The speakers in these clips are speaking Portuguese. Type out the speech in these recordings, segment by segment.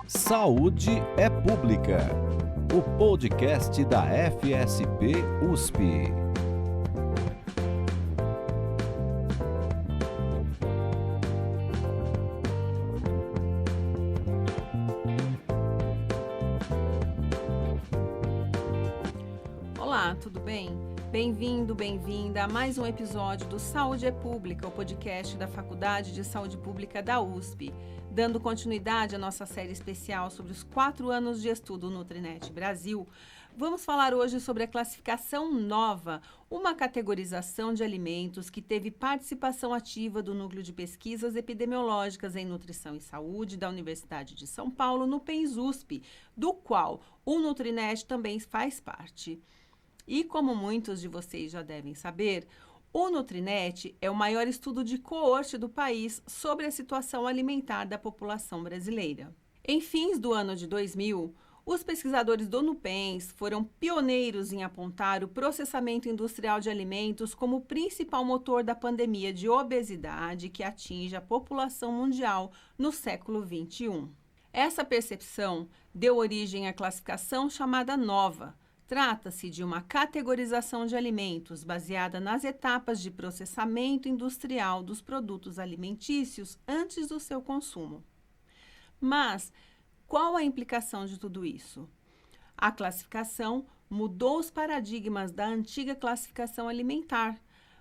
Saúde é Pública, o podcast da FSP USP. Olá, tudo bem? Bem-vindo, bem-vinda a mais um episódio do Saúde é Pública, o podcast da Faculdade de Saúde Pública da USP, dando continuidade à nossa série especial sobre os 4 anos de estudo Nutrinet Brasil. Vamos falar hoje sobre a classificação nova, uma categorização de alimentos que teve participação ativa do Núcleo de Pesquisas Epidemiológicas em Nutrição e Saúde da Universidade de São Paulo, no PENS USP, do qual o Nutrinet também faz parte. E como muitos de vocês já devem saber, o Nutrinet é o maior estudo de coorte do país sobre a situação alimentar da população brasileira. Em fins do ano de 2000, os pesquisadores do NUPENS foram pioneiros em apontar o processamento industrial de alimentos como o principal motor da pandemia de obesidade que atinge a população mundial no século XXI. Essa percepção deu origem à classificação chamada nova. Trata-se de uma categorização de alimentos baseada nas etapas de processamento industrial dos produtos alimentícios antes do seu consumo. Mas qual a implicação de tudo isso? A classificação mudou os paradigmas da antiga classificação alimentar,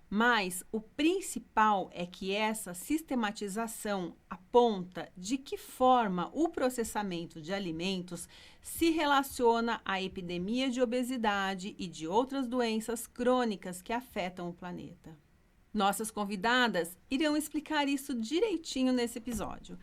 mas o principal é que essa sistematização aponta de que forma o processamento de alimentos se relaciona à epidemia de obesidade e de outras doenças crônicas que afetam o planeta. Nossas convidadas irão explicar isso direitinho nesse episódio.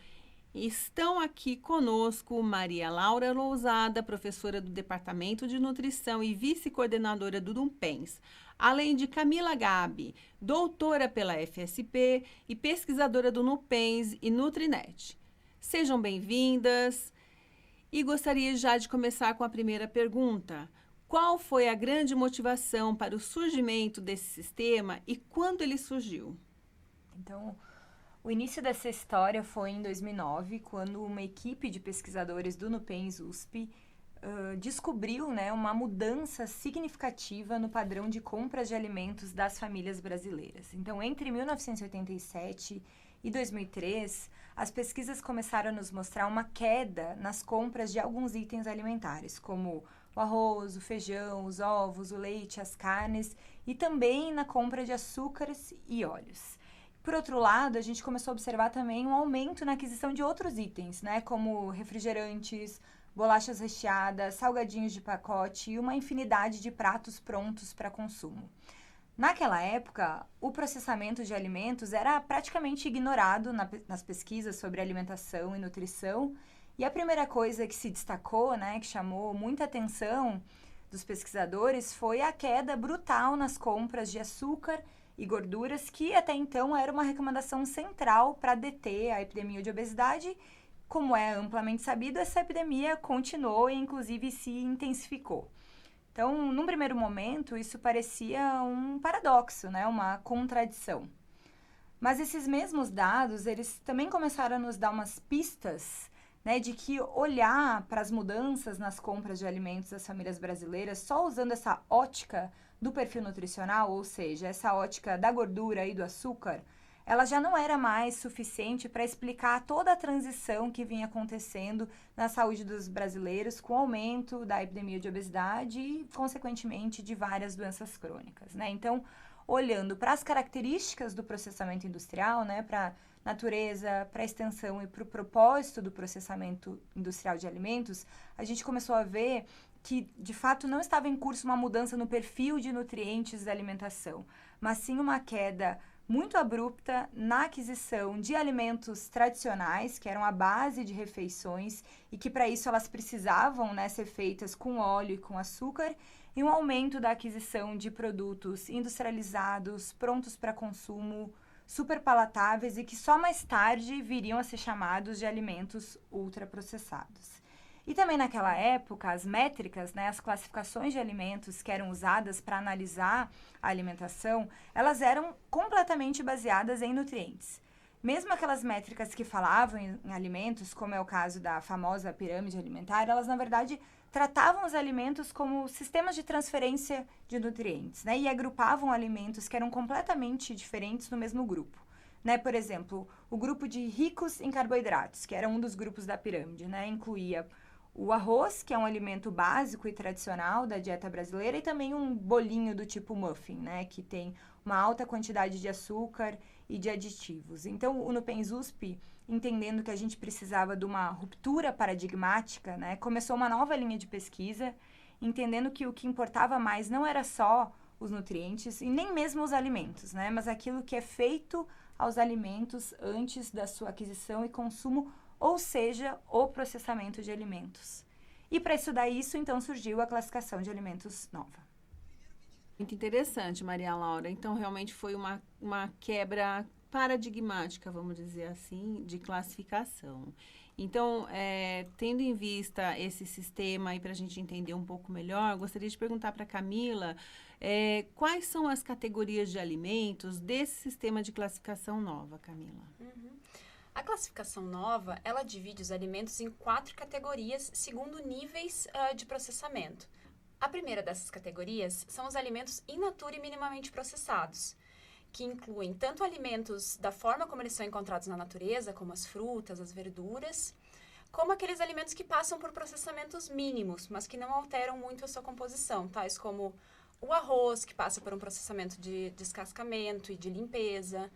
Estão aqui conosco Maria Laura Lousada, professora do Departamento de Nutrição e vice-coordenadora do NUPENS, além de Camila Gabi, doutora pela FSP e pesquisadora do NUPENS e Nutrinet. Sejam bem-vindas e gostaria já de começar com a primeira pergunta. Qual foi a grande motivação para o surgimento desse sistema e quando ele surgiu? Então, o início dessa história foi em 2009, quando uma equipe de pesquisadores do NUPENS USP descobriu, uma mudança significativa no padrão de compras de alimentos das famílias brasileiras. Então, entre 1987 e 2003, as pesquisas começaram a nos mostrar uma queda nas compras de alguns itens alimentares, como o arroz, o feijão, os ovos, o leite, as carnes, e também na compra de açúcares e óleos. Por outro lado, a gente começou a observar também um aumento na aquisição de outros itens, como refrigerantes, bolachas recheadas, salgadinhos de pacote e uma infinidade de pratos prontos para consumo. Naquela época, o processamento de alimentos era praticamente ignorado nas pesquisas sobre alimentação e nutrição, e a primeira coisa que se destacou, que chamou muita atenção dos pesquisadores, foi a queda brutal nas compras de açúcar e gorduras, que até então era uma recomendação central para deter a epidemia de obesidade. Como é amplamente sabido, essa epidemia continuou e inclusive se intensificou. Então, num primeiro momento, isso parecia um paradoxo, uma contradição. Mas esses mesmos dados, eles também começaram a nos dar umas pistas, de que olhar para as mudanças nas compras de alimentos das famílias brasileiras só usando essa ótica do perfil nutricional, ou seja, essa ótica da gordura e do açúcar, ela já não era mais suficiente para explicar toda a transição que vinha acontecendo na saúde dos brasileiros com o aumento da epidemia de obesidade e, consequentemente, de várias doenças crônicas, Então, olhando para as características do processamento industrial, para a natureza, para a extensão e para o propósito do processamento industrial de alimentos, a gente começou a ver que, de fato, não estava em curso uma mudança no perfil de nutrientes da alimentação, mas sim uma queda muito abrupta na aquisição de alimentos tradicionais, que eram a base de refeições e que, para isso, elas precisavam ser feitas com óleo e com açúcar, e um aumento da aquisição de produtos industrializados, prontos para consumo, super palatáveis e que só mais tarde viriam a ser chamados de alimentos ultraprocessados. E também naquela época, as métricas, as classificações de alimentos que eram usadas para analisar a alimentação, elas eram completamente baseadas em nutrientes. mesmo aquelas métricas que falavam em alimentos, como é o caso da famosa pirâmide alimentar, elas, na verdade, tratavam os alimentos como sistemas de transferência de nutrientes, né? E agrupavam alimentos que eram completamente diferentes no mesmo grupo, né? Por exemplo, o grupo de ricos em carboidratos, que era um dos grupos da pirâmide, né? Incluía o arroz, que é um alimento básico e tradicional da dieta brasileira, e também um bolinho do tipo muffin, né? Que tem uma alta quantidade de açúcar e de aditivos. Então, o Nupens USP, entendendo que a gente precisava de uma ruptura paradigmática, né? Começou uma nova linha de pesquisa, entendendo que o que importava mais não era só os nutrientes e nem mesmo os alimentos, né? Mas aquilo que é feito aos alimentos antes da sua aquisição e consumo, ou seja, o processamento de alimentos. E para estudar isso, então, surgiu a classificação de alimentos nova. Muito interessante, Maria Laura. Então, realmente foi uma quebra paradigmática, vamos dizer assim, de classificação. Então, tendo em vista esse sistema e para a gente entender um pouco melhor, gostaria de perguntar para a Camila quais são as categorias de alimentos desse sistema de classificação nova, Camila? A classificação nova, ela divide os alimentos em 4 categorias segundo níveis de processamento. A primeira dessas categorias são os alimentos in natura e minimamente processados, que incluem tanto alimentos da forma como eles são encontrados na natureza, como as frutas, as verduras, como aqueles alimentos que passam por processamentos mínimos, mas que não alteram muito a sua composição, tais como o arroz, que passa por um processamento de descascamento e de limpeza,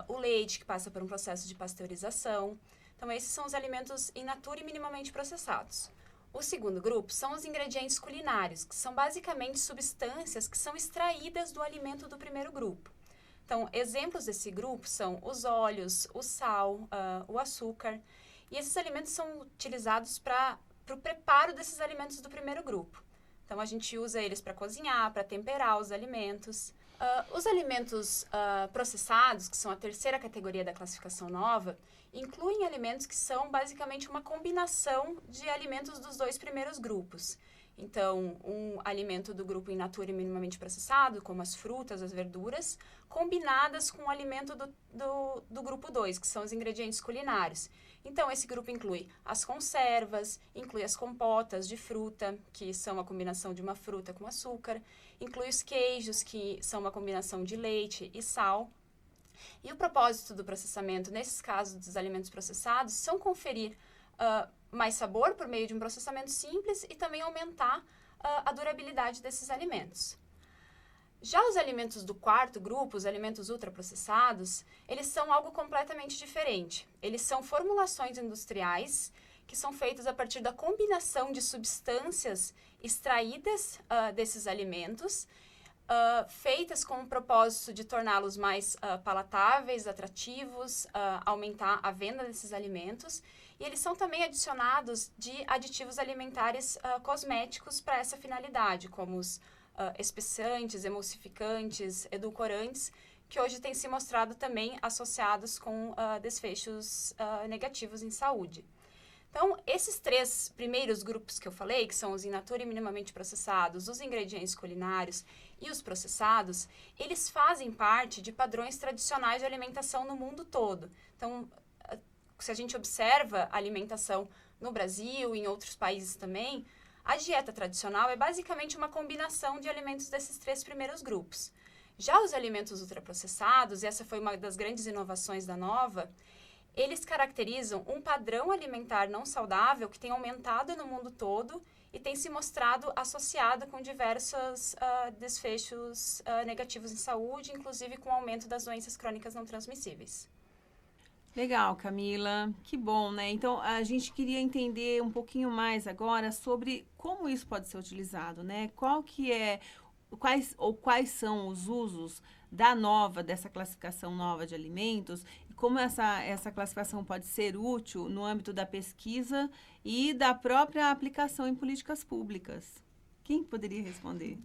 o leite, que passa por um processo de pasteurização. Então, esses são os alimentos in natura e minimamente processados. O segundo grupo são os ingredientes culinários, que são basicamente substâncias que são extraídas do alimento do primeiro grupo. Então, exemplos desse grupo são os óleos, o sal, o açúcar. E esses alimentos são utilizados para o preparo desses alimentos do primeiro grupo. Então, a gente usa eles para cozinhar, para temperar os alimentos. Os alimentos processados, que são a terceira categoria da classificação nova, incluem alimentos que são basicamente uma combinação de alimentos dos 2 primeiros grupos. Então, um alimento do grupo in natura e minimamente processado, como as frutas, as verduras, combinadas com o alimento do grupo 2, que são os ingredientes culinários. Então, esse grupo inclui as conservas, inclui as compotas de fruta, que são a combinação de uma fruta com açúcar, inclui os queijos, que são uma combinação de leite e sal. E o propósito do processamento, nesses casos dos alimentos processados, são conferir mais sabor por meio de um processamento simples e também aumentar a durabilidade desses alimentos. Já os alimentos do quarto grupo, os alimentos ultraprocessados, eles são algo completamente diferente. Eles são formulações industriais que são feitas a partir da combinação de substâncias extraídas desses alimentos, feitas com o propósito de torná-los mais palatáveis, atrativos, aumentar a venda desses alimentos. E eles são também adicionados de aditivos alimentares cosméticos para essa finalidade, como os espessantes, emulsificantes, edulcorantes, que hoje têm se mostrado também associados com desfechos negativos em saúde. Então, esses 3 primeiros grupos que eu falei, que são os in natura e minimamente processados, os ingredientes culinários e os processados, eles fazem parte de padrões tradicionais de alimentação no mundo todo. Então, se a gente observa a alimentação no Brasil e em outros países também, a dieta tradicional é basicamente uma combinação de alimentos desses 3 primeiros grupos. Já os alimentos ultraprocessados, e essa foi uma das grandes inovações da Nova, eles caracterizam um padrão alimentar não saudável que tem aumentado no mundo todo e tem se mostrado associado com diversos desfechos negativos em saúde, inclusive com o aumento das doenças crônicas não transmissíveis. Legal, Camila. Que bom, né? Então, a gente queria entender um pouquinho mais agora sobre como isso pode ser utilizado, né? Quais são os usos dessa classificação nova de alimentos e como essa classificação pode ser útil no âmbito da pesquisa e da própria aplicação em políticas públicas. Quem poderia responder?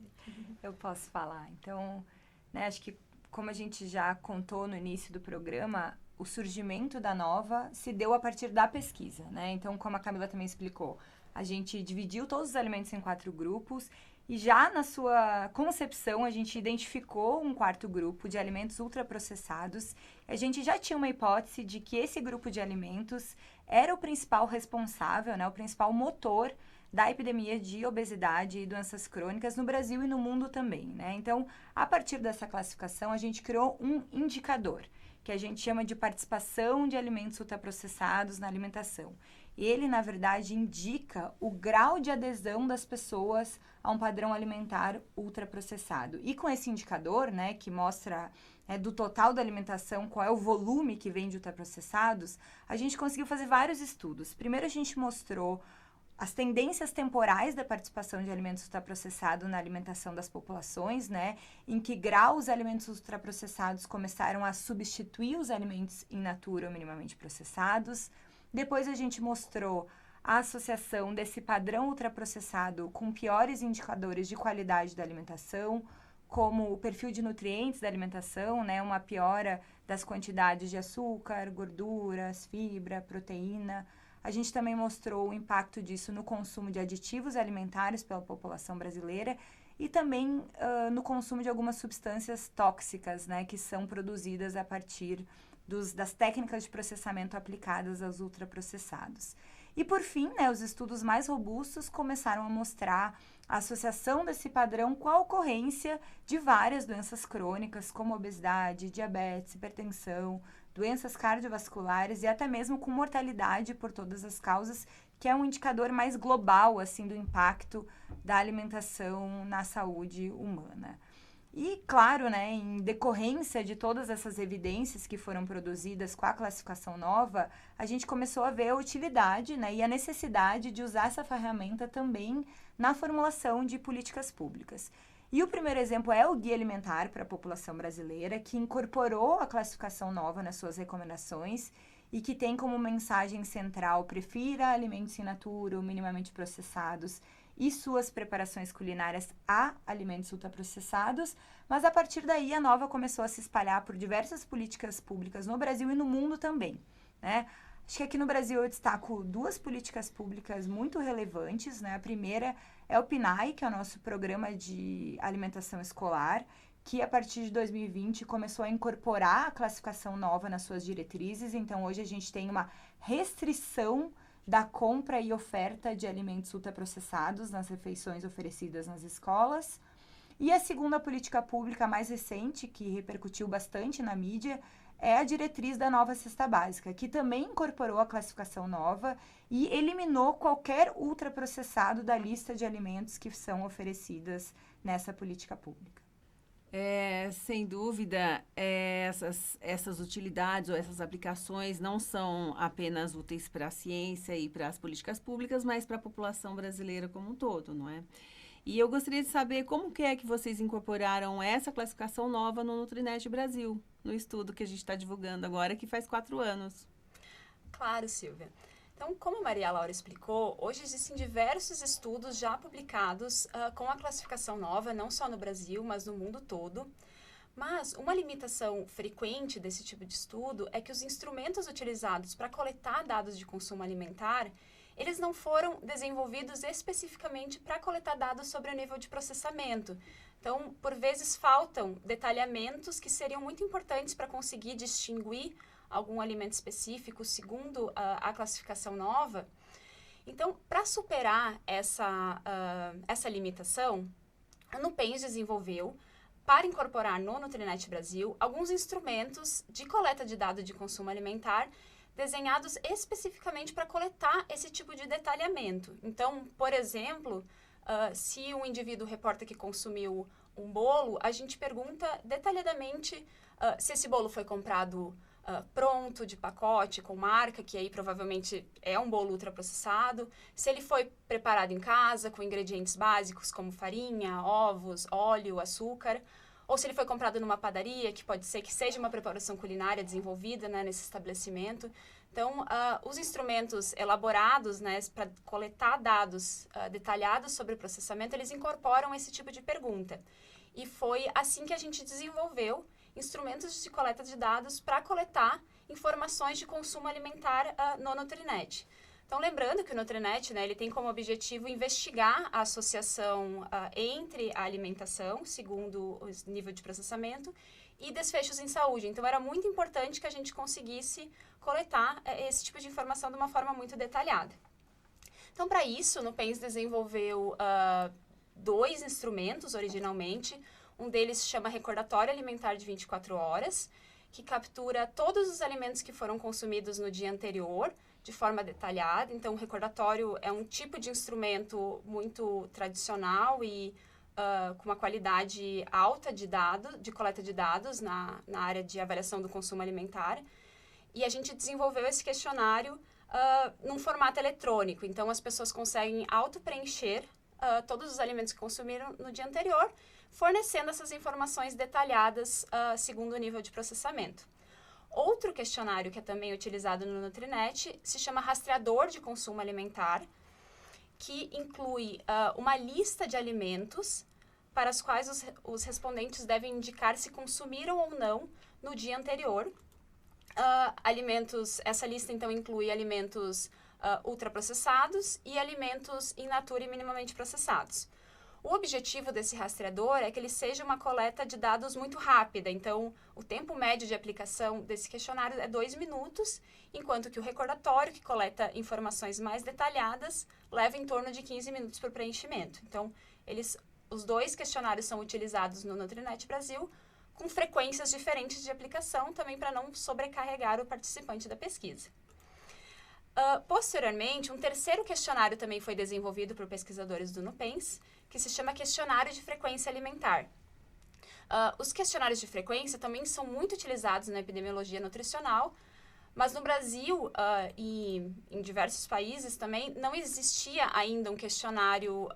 Eu posso falar. Então, né, acho que como a gente já contou no início do programa, o surgimento da Nova se deu a partir da pesquisa, né? Então, como a Camila também explicou, a gente dividiu todos os alimentos em 4 grupos e já na sua concepção a gente identificou um 4º grupo de alimentos ultraprocessados A gente já tinha uma hipótese de que esse grupo de alimentos era o principal responsável, né, o principal motor da epidemia de obesidade e doenças crônicas no Brasil e no mundo também, né? Então, a partir dessa classificação, a gente criou um indicador, que a gente chama de participação de alimentos ultraprocessados na alimentação. Ele, na verdade, indica o grau de adesão das pessoas a um padrão alimentar ultraprocessado. E com esse indicador, né, que mostra do total da alimentação qual é o volume que vem de ultraprocessados, a gente conseguiu fazer vários estudos. Primeiro, a gente mostrou as tendências temporais da participação de alimentos ultraprocessados na alimentação das populações, né? Em que grau os alimentos ultraprocessados começaram a substituir os alimentos in natura ou minimamente processados. Depois a gente mostrou a associação desse padrão ultraprocessado com piores indicadores de qualidade da alimentação, como o perfil de nutrientes da alimentação, né? Uma piora das quantidades de açúcar, gorduras, fibra, proteína. A gente também mostrou o impacto disso no consumo de aditivos alimentares pela população brasileira e também no consumo de algumas substâncias tóxicas, né, que são produzidas a partir das técnicas de processamento aplicadas aos ultraprocessados. E, por fim, né, os estudos mais robustos começaram a mostrar a associação desse padrão com a ocorrência de várias doenças crônicas, como obesidade, diabetes, hipertensão, doenças cardiovasculares e até mesmo com mortalidade por todas as causas, que é um indicador mais global, assim, do impacto da alimentação na saúde humana. E, claro, né, em decorrência de todas essas evidências que foram produzidas com a classificação nova, a gente começou a ver a utilidade, né, e a necessidade de usar essa ferramenta também na formulação de políticas públicas. E o primeiro exemplo é o Guia Alimentar para a População Brasileira, que incorporou a classificação nova nas suas recomendações e que tem como mensagem central: prefira alimentos in natura ou minimamente processados e suas preparações culinárias a alimentos ultraprocessados, mas a partir daí a nova começou a se espalhar por diversas políticas públicas no Brasil e no mundo também, né? Acho que aqui no Brasil eu destaco duas políticas públicas muito relevantes, né? A primeira é o PNAE, que é o nosso Programa de Alimentação Escolar, que a partir de 2020 começou a incorporar a classificação nova nas suas diretrizes. Então, hoje a gente tem uma restrição da compra e oferta de alimentos ultraprocessados nas refeições oferecidas nas escolas. E a segunda política pública mais recente, que repercutiu bastante na mídia, é a diretriz da nova cesta básica, que também incorporou a classificação nova e eliminou qualquer ultraprocessado da lista de alimentos que são oferecidas nessa política pública. Sem dúvida, essas utilidades ou essas aplicações não são apenas úteis para a ciência e para as políticas públicas, mas para a população brasileira como um todo, não é? E eu gostaria de saber como que é que vocês incorporaram essa classificação nova no Nutrinet Brasil, no estudo que a gente está divulgando agora, que faz 4 anos. Claro, Silvia. Então, como a Maria Laura explicou, hoje existem diversos estudos já publicados com a classificação nova, não só no Brasil, mas no mundo todo. Mas uma limitação frequente desse tipo de estudo é que os instrumentos utilizados para coletar dados de consumo alimentar, eles não foram desenvolvidos especificamente para coletar dados sobre o nível de processamento. Então, por vezes, faltam detalhamentos que seriam muito importantes para conseguir distinguir algum alimento específico segundo a classificação nova. Então, para superar essa limitação, a Nupens desenvolveu, para incorporar no Nutrinet Brasil, alguns instrumentos de coleta de dados de consumo alimentar desenhados especificamente para coletar esse tipo de detalhamento. Então, por exemplo, se um indivíduo reporta que consumiu um bolo, a gente pergunta detalhadamente se esse bolo foi comprado pronto, de pacote, com marca, que aí provavelmente é um bolo ultraprocessado, se ele foi preparado em casa, com ingredientes básicos como farinha, ovos, óleo, açúcar, ou se ele foi comprado numa padaria, que pode ser que seja uma preparação culinária desenvolvida, né, nesse estabelecimento. Então, os instrumentos elaborados, né, para coletar dados detalhados sobre o processamento, eles incorporam esse tipo de pergunta. E foi assim que a gente desenvolveu instrumentos de coleta de dados para coletar informações de consumo alimentar no Nutrinet. Então, lembrando que o Nutrinet, né, ele tem como objetivo investigar a associação entre a alimentação, segundo o nível de processamento, e desfechos em saúde. Então, era muito importante que a gente conseguisse coletar esse tipo de informação de uma forma muito detalhada. Então, para isso, o NUPENS desenvolveu 2 instrumentos originalmente. Um deles se chama Recordatório Alimentar de 24 horas, que captura todos os alimentos que foram consumidos no dia anterior, de forma detalhada. Então, o recordatório é um tipo de instrumento muito tradicional e com uma qualidade alta de coleta de dados na área de avaliação do consumo alimentar. E a gente desenvolveu esse questionário num formato eletrônico. Então, as pessoas conseguem auto-preencher todos os alimentos que consumiram no dia anterior, fornecendo essas informações detalhadas segundo o nível de processamento. Outro questionário que é também utilizado no Nutrinet se chama Rastreador de Consumo Alimentar, que inclui uma lista de alimentos para os quais os respondentes devem indicar se consumiram ou não no dia anterior. Essa lista, então, inclui alimentos ultraprocessados e alimentos in natura e minimamente processados. O objetivo desse rastreador é que ele seja uma coleta de dados muito rápida. Então, o tempo médio de aplicação desse questionário é 2 minutos, enquanto que o recordatório, que coleta informações mais detalhadas, leva em torno de 15 minutos para o preenchimento. Então, os 2 questionários são utilizados no Nutrinet Brasil, com frequências diferentes de aplicação, também para não sobrecarregar o participante da pesquisa. Posteriormente, um terceiro questionário também foi desenvolvido por pesquisadores do NUPENS, que se chama Questionário de Frequência Alimentar. Os questionários de frequência também são muito utilizados na epidemiologia nutricional, mas no Brasil e em diversos países também não existia ainda um questionário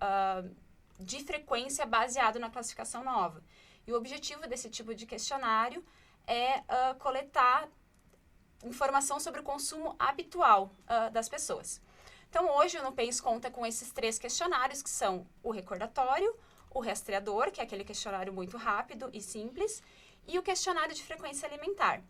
de frequência baseado na classificação nova. E o objetivo desse tipo de questionário é coletar informação sobre o consumo habitual das pessoas. Então, hoje o NUPENS conta com esses 3 questionários, que são o recordatório, o rastreador, que é aquele questionário muito rápido e simples, e o questionário de frequência alimentar.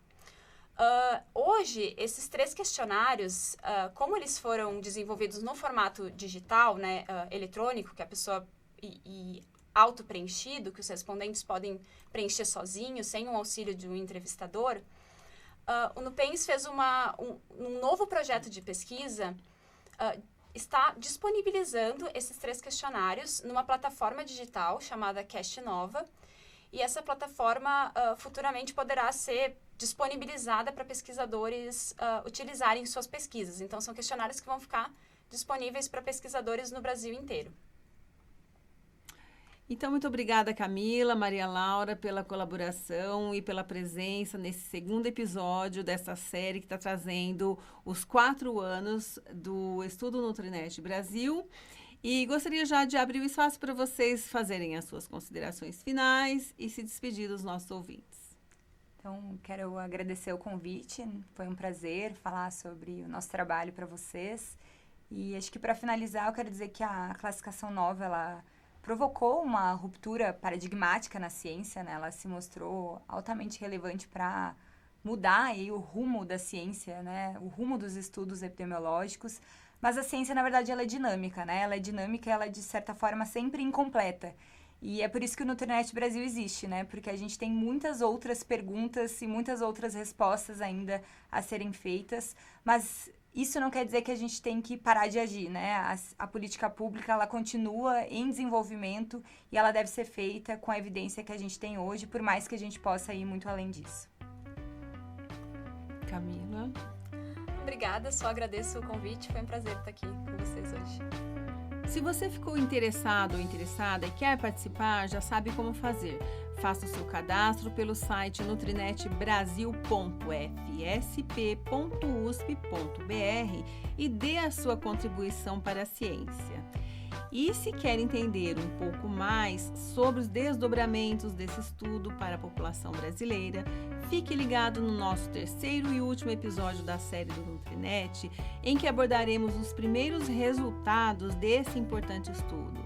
Hoje, esses 3 questionários, como eles foram desenvolvidos no formato digital, né, eletrônico, que a pessoa e auto-preenchido, que os respondentes podem preencher sozinhos, sem o auxílio de um entrevistador, o NUPENS fez um novo projeto de pesquisa, está disponibilizando esses 3 questionários numa plataforma digital chamada Castinova, e essa plataforma futuramente poderá ser disponibilizada para pesquisadores utilizarem em suas pesquisas. Então, são questionários que vão ficar disponíveis para pesquisadores no Brasil inteiro. Então, muito obrigada, Camila, Maria Laura, pela colaboração e pela presença nesse segundo episódio dessa série que está trazendo os 4 anos do Estudo Nutrinet Brasil. E gostaria já de abrir o espaço para vocês fazerem as suas considerações finais e se despedir dos nossos ouvintes. Então, quero agradecer o convite. Foi um prazer falar sobre o nosso trabalho para vocês. E acho que, para finalizar, eu quero dizer que a classificação nova, ela provocou uma ruptura paradigmática na ciência, né? Ela se mostrou altamente relevante para mudar aí o rumo da ciência, né? O rumo dos estudos epidemiológicos. Mas a ciência, na verdade, ela é dinâmica, né? Ela é dinâmica e ela é, de certa forma, sempre incompleta. E é por isso que o Nutrinet Brasil existe, né? Porque a gente tem muitas outras perguntas e muitas outras respostas ainda a serem feitas, mas isso não quer dizer que a gente tem que parar de agir, né? A política pública, ela continua em desenvolvimento e ela deve ser feita com a evidência que a gente tem hoje, por mais que a gente possa ir muito além disso. Camila? Obrigada, só agradeço o convite, foi um prazer estar aqui com vocês hoje. Se você ficou interessado ou interessada e quer participar, já sabe como fazer. Faça o seu cadastro pelo site nutrinetbrasil.fsp.usp.br e dê a sua contribuição para a ciência. E se quer entender um pouco mais sobre os desdobramentos desse estudo para a população brasileira, fique ligado no nosso 3º e último episódio da série do Nutrinet, em que abordaremos os primeiros resultados desse importante estudo.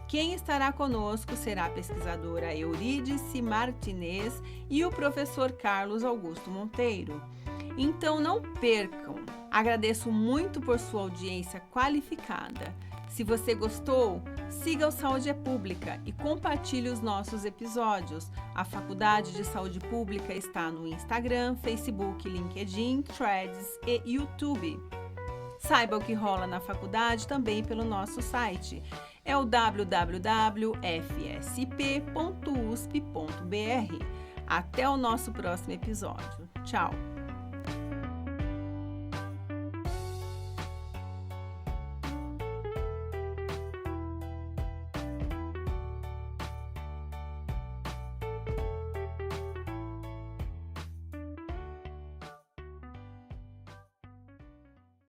Quem estará conosco será a pesquisadora Eurídice Martinez e o professor Carlos Augusto Monteiro. Então não percam! Agradeço muito por sua audiência qualificada. Se você gostou, siga o Saúde é Pública e compartilhe os nossos episódios. A Faculdade de Saúde Pública está no Instagram, Facebook, LinkedIn, Threads e YouTube. Saiba o que rola na faculdade também pelo nosso site. É o www.fsp.usp.br. Até o nosso próximo episódio. Tchau!